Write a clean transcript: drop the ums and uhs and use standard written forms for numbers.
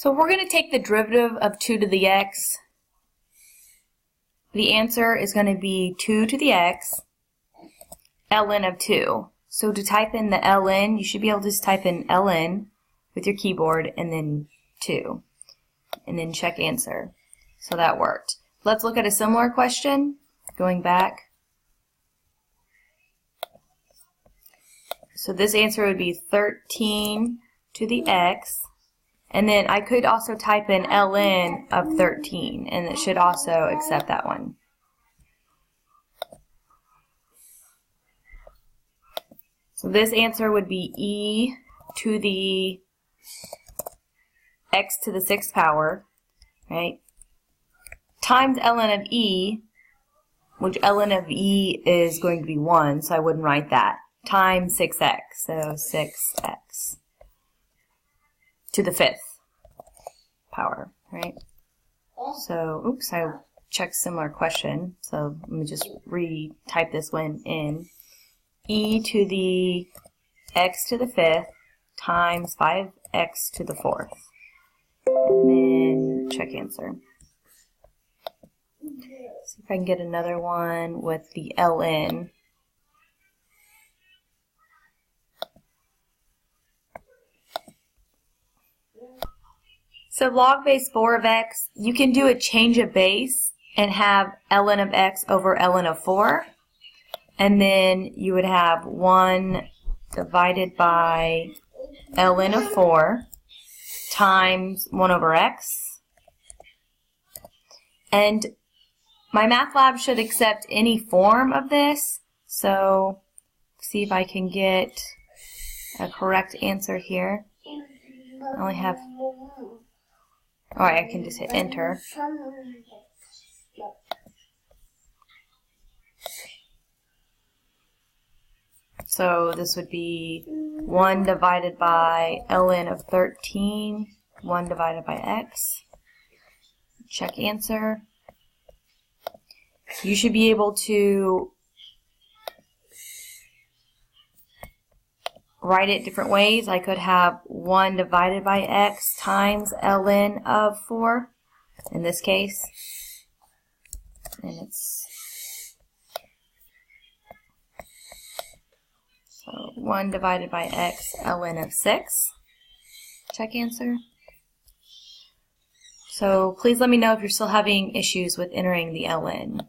So we're going to take the derivative of 2 to the x. The answer is going to be 2 to the x, ln of 2. So to type in the ln, you should be able to just type in ln with your keyboard and then 2. And then check answer. So that worked. Let's look at a similar question, going back. So this answer would be 13 to the x. And then I could also type in ln of 13, and it should also accept that one. So this answer would be e to the x to the 6th power, right, times ln of e, which ln of e is going to be 1, so I wouldn't write that, times 6x, so 6x. To the 5th power, right? So, oops, I checked similar question. So let me just retype this one in. E to the x to the 5th times 5x to the 4th. And then check answer. See if I can get another one with the ln. So log base 4 of x, you can do a change of base and have ln of x over ln of 4. And then you would have 1 divided by ln of 4 times 1 over x. And MyMathLab should accept any form of this. So see if I can get a correct answer here. I only have... Alright, I can just hit enter. So this would be 1 divided by ln of 13, 1 divided by x. Check answer. You should be able to write it different ways. I could have 1 divided by x times ln of 4 in this case. And it's so 1 divided by x ln of 6. Check answer. So please let me know if you're still having issues with entering the ln.